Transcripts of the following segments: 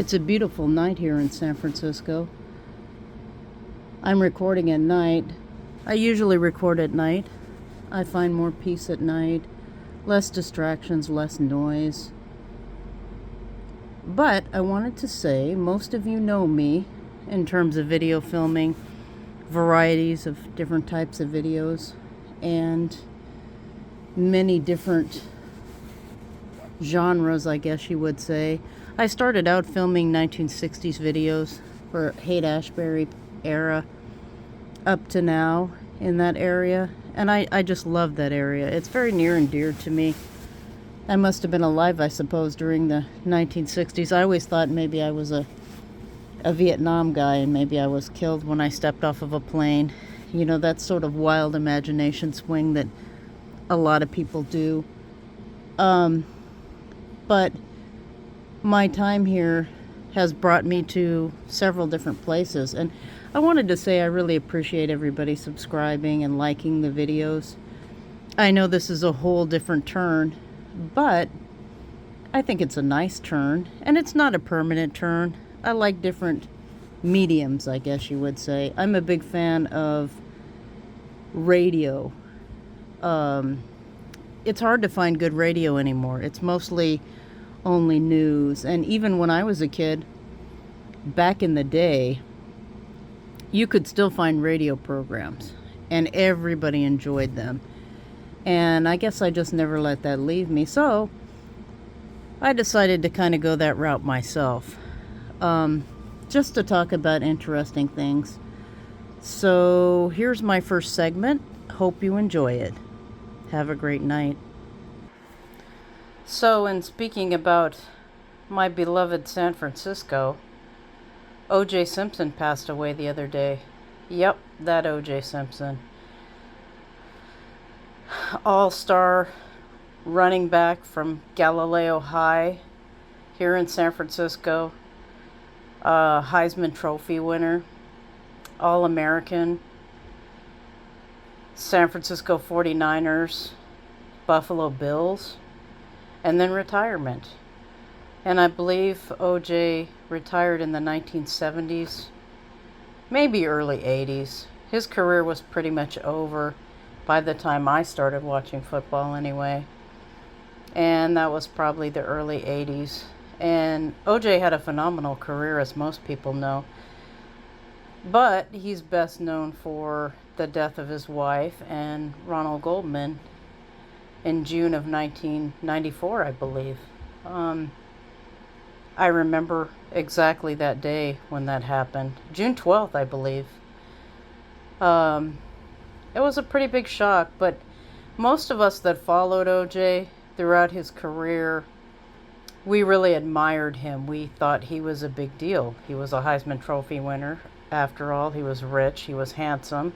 It's a beautiful night here in San Francisco. I'm recording at night. I usually record at night. I find more peace at night, less distractions, less noise. But I wanted to say, most of you know me in terms of video filming, varieties of different types of videos, and many different genres, I guess you would say. I started out filming 1960s videos for Haight-Ashbury era up to now in that area, and I just love that area. It's very near and dear to me. I must have been alive, I suppose, during the 1960s. I always thought maybe I was a Vietnam guy and maybe I was killed when I stepped off of a plane. You know, that sort of wild imagination swing that a lot of people do. But my time here has brought me to several different places, and I wanted to say I really appreciate everybody subscribing and liking the videos. I know this is a whole different turn, but I think it's a nice turn, and it's not a permanent turn. I like different mediums, I guess you would say. I'm a big fan of radio. It's hard to find good radio anymore. It's mostly only news. And even when I was a kid, back in the day, you could still find radio programs, and everybody enjoyed them. And I guess I just never let that leave me. So I decided to kind of go that route myself, just to talk about interesting things. So here's my first segment. Hope you enjoy it. Have a great night. So, in speaking about my beloved San Francisco, O.J. Simpson passed away the other day. Yep, that O.J. Simpson. All-star running back from Galileo High here in San Francisco. Heisman Trophy winner. All-American. San Francisco 49ers. Buffalo Bills. And then retirement. And I believe O.J. retired in the 1970s, maybe early 80s. His career was pretty much over by the time I started watching football anyway. And that was probably the early 80s. And O.J. had a phenomenal career, as most people know. But he's best known for the death of his wife and Ronald Goldman in June of 1994, I believe. I remember exactly that day when that happened. June 12th, I believe. It was a pretty big shock, but most of us that followed O.J. throughout his career, we really admired him. We thought he was a big deal. He was a Heisman Trophy winner. After all, he was rich. He was handsome.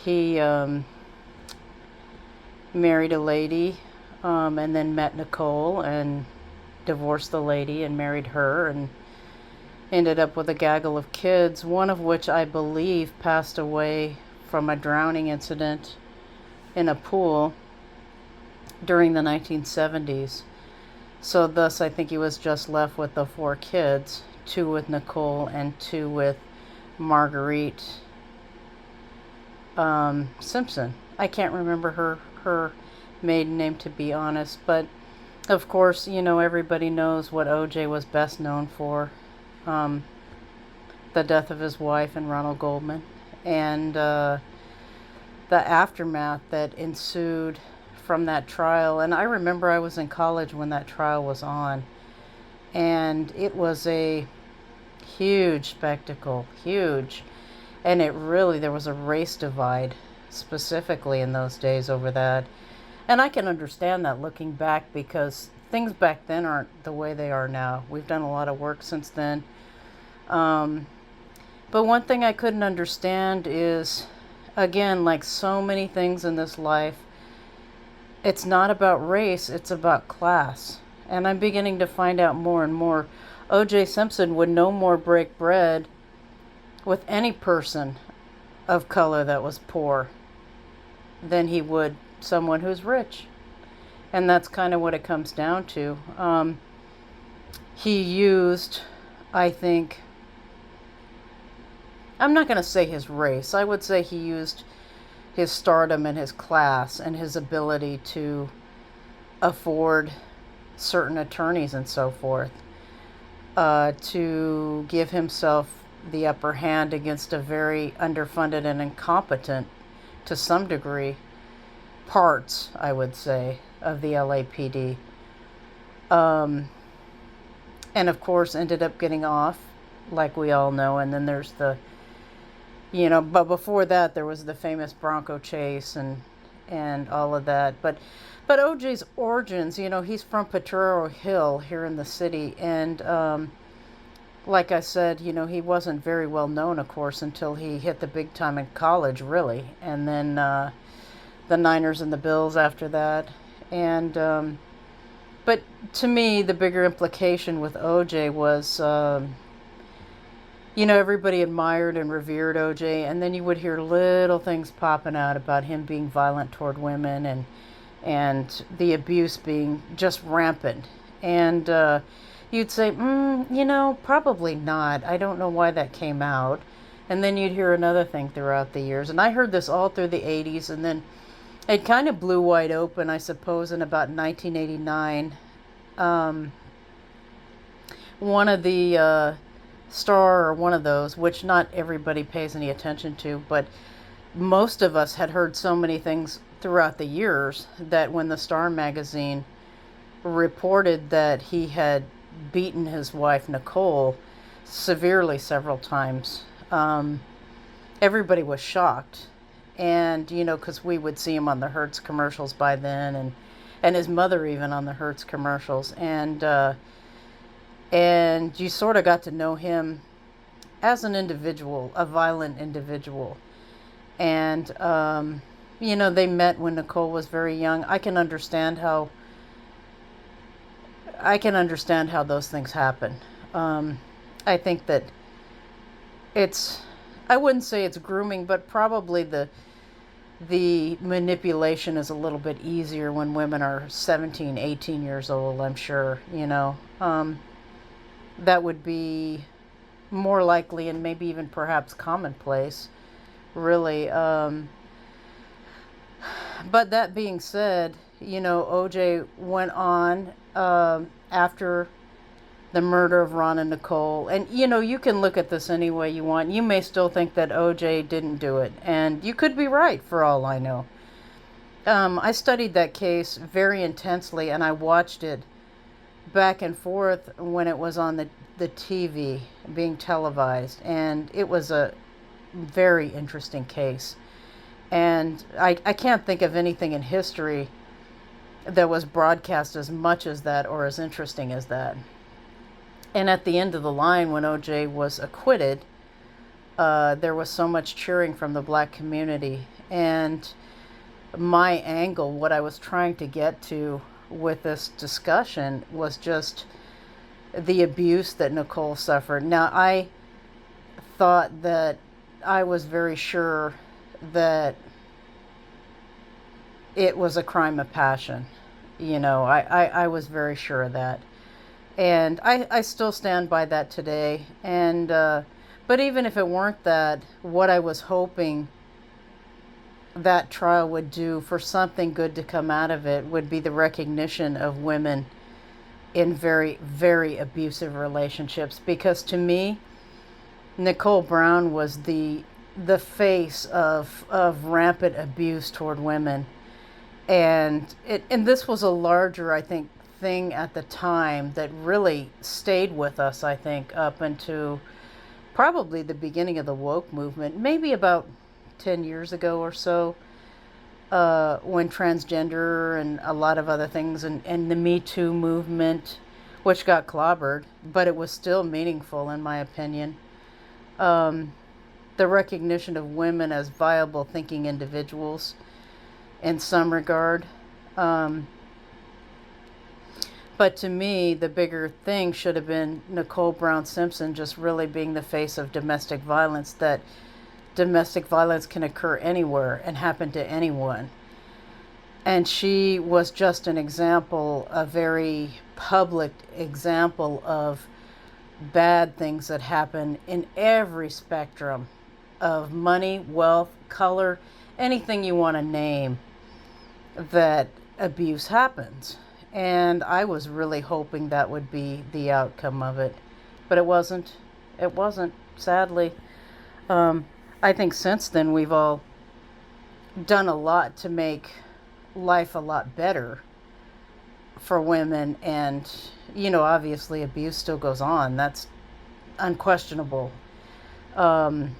He married a lady, and then met Nicole and divorced the lady and married her and ended up with a gaggle of kids, one of which I believe passed away from a drowning incident in a pool during the 1970s. So thus I think he was just left with the 4 kids, 2 with Nicole and 2 with Marguerite Simpson. I can't remember her maiden name, to be honest, but of course, you know, everybody knows what O.J. was best known for. The death of his wife and Ronald Goldman, and the aftermath that ensued from that trial. And I remember I was in college when that trial was on, and it was a huge spectacle, huge. And it really, there was a race divide specifically in those days over that. And I can understand that looking back, because things back then aren't the way they are now. We've done a lot of work since then. But one thing I couldn't understand is, again, like so many things in this life, it's not about race, it's about class. And I'm beginning to find out more and more. O.J. Simpson would no more break bread with any person of color that was poor than he would someone who's rich. And that's kind of what it comes down to. he used, I think, I'm not going to say his race. I would say he used his stardom and his class and his ability to afford certain attorneys and so forth to give himself the upper hand against a very underfunded and incompetent, to some degree, parts, I would say, of the LAPD. And of course ended up getting off, like we all know. And then there's the, but before that there was the famous Bronco chase and all of that. But OJ's origins, he's from Potrero Hill here in the city, and like I said, he wasn't very well known, of course, until he hit the big time in college, really, and then the Niners and the Bills after that. And but to me, the bigger implication with OJ was, everybody admired and revered OJ, and then you would hear little things popping out about him being violent toward women and the abuse being just rampant. And you'd say, probably not. I don't know why that came out. And then you'd hear another thing throughout the years. And I heard this all through the 80s, and then it kind of blew wide open, I suppose, in about 1989. One of the Star, or one of those, which not everybody pays any attention to, but most of us had heard so many things throughout the years that when the Star magazine reported that he had beaten his wife Nicole severely several times, everybody was shocked. And because we would see him on the Hertz commercials by then, and his mother even on the Hertz commercials, and you sort of got to know him as an individual, a violent individual. And they met when Nicole was very young. I can understand how those things happen. I think that I wouldn't say it's grooming, but probably the manipulation is a little bit easier when women are 17, 18 years old, I'm sure, that would be more likely and maybe even perhaps commonplace, really. But that being said, OJ went on after the murder of Ron and Nicole. And, you can look at this any way you want. You may still think that OJ didn't do it. And you could be right, for all I know. I studied that case very intensely, and I watched it back and forth when it was on the TV being televised. And it was a very interesting case. And I can't think of anything in history that was broadcast as much as that or as interesting as that. And at the end of the line, when OJ was acquitted, there was so much cheering from the black community. And my angle, what I was trying to get to with this discussion, was just the abuse that Nicole suffered. Now, I thought that I was very sure that it was a crime of passion. I was very sure of that. And I still stand by that today. And but even if it weren't that, what I was hoping that trial would do, for something good to come out of it, would be the recognition of women in very, very abusive relationships. Because to me, Nicole Brown was the face of rampant abuse toward women. And this was a larger, I think, thing at the time that really stayed with us, I think, up into probably the beginning of the woke movement, maybe about 10 years ago or so, when transgender and a lot of other things, and the Me Too movement, which got clobbered, but it was still meaningful in my opinion. The recognition of women as viable thinking individuals in some regard. But to me, the bigger thing should have been Nicole Brown Simpson just really being the face of domestic violence, that domestic violence can occur anywhere and happen to anyone. And she was just an example, a very public example of bad things that happen in every spectrum of money, wealth, color, anything you want to name, that abuse happens. And I was really hoping that would be the outcome of it. But it wasn't. It wasn't, sadly. Um, I think since then we've all done a lot to make life a lot better for women. And, obviously abuse still goes on. That's unquestionable. Um,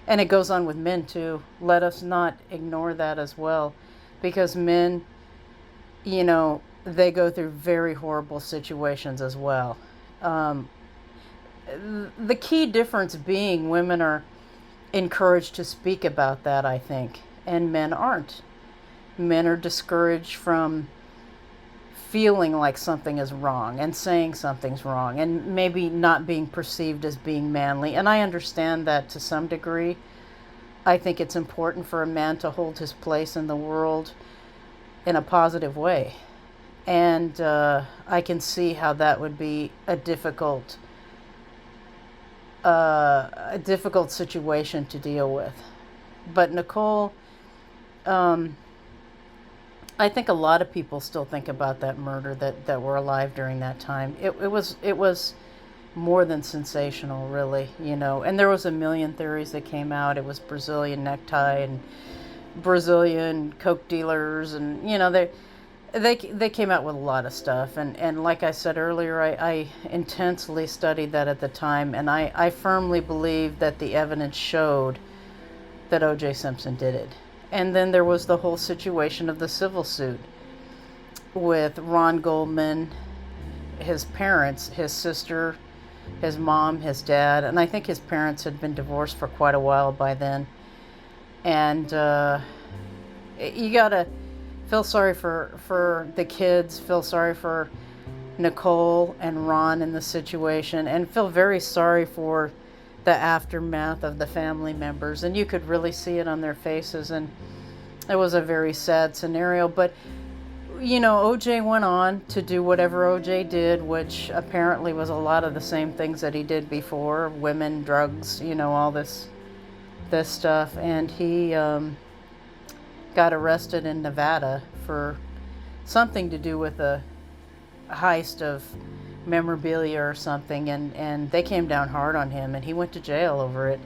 and it goes on with men too. Let us not ignore that as well. Because men, they go through very horrible situations as well. Um, the key difference being women are encouraged to speak about that, I think, and men aren't. Men are discouraged from feeling like something is wrong and saying something's wrong and maybe not being perceived as being manly. And I understand that to some degree. I think it's important for a man to hold his place in the world in a positive way. And I can see how that would be a difficult situation to deal with. But Nicole, I think a lot of people still think about that murder that were alive during that time. It was more than sensational, really, And there was a million theories that came out. It was Brazilian necktie and Brazilian coke dealers, and they came out with a lot of stuff. And like I said earlier, I intensely studied that at the time, and I firmly believe that the evidence showed that O.J. Simpson did it. And then there was the whole situation of the civil suit with Ron Goldman, his parents, his sister, his mom, his dad, and I think his parents had been divorced for quite a while by then. And you gotta feel sorry for the kids, feel sorry for Nicole and Ron in the situation, and feel very sorry for the aftermath of the family members. And you could really see it on their faces, and it was a very sad scenario. But OJ went on to do whatever OJ did, which apparently was a lot of the same things that he did before: women, drugs, all this stuff. And he got arrested in Nevada for something to do with a heist of memorabilia or something, and they came down hard on him, and he went to jail over it.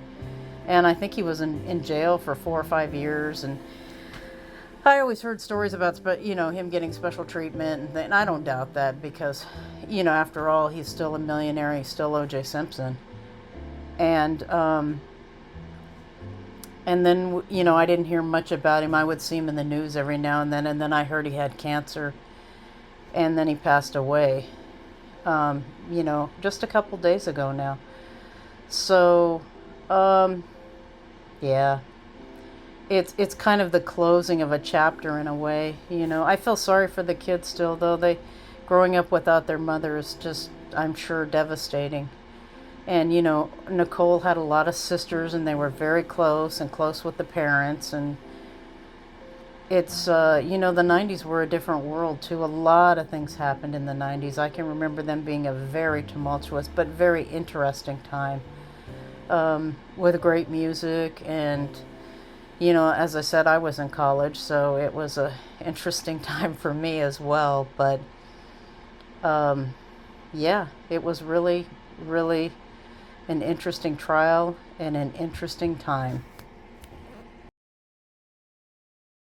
And I think he was in jail for 4 or 5 years. And I always heard stories about him getting special treatment, and I don't doubt that, because after all, he's still a millionaire. He's still O.J. Simpson. And then I didn't hear much about him. I would see him in the news every now and then I heard he had cancer, and then he passed away. Just a couple days ago now. So, yeah, it's kind of the closing of a chapter in a way. I feel sorry for the kids still, though. Growing up without their mother is just, I'm sure, devastating. And, Nicole had a lot of sisters, and they were very close with the parents. And it's, the 90s were a different world, too. A lot of things happened in the 90s. I can remember them being a very tumultuous but very interesting time, with great music. And, as I said, I was in college, so it was a interesting time for me as well. But, yeah, it was really, really an interesting trial and an interesting time.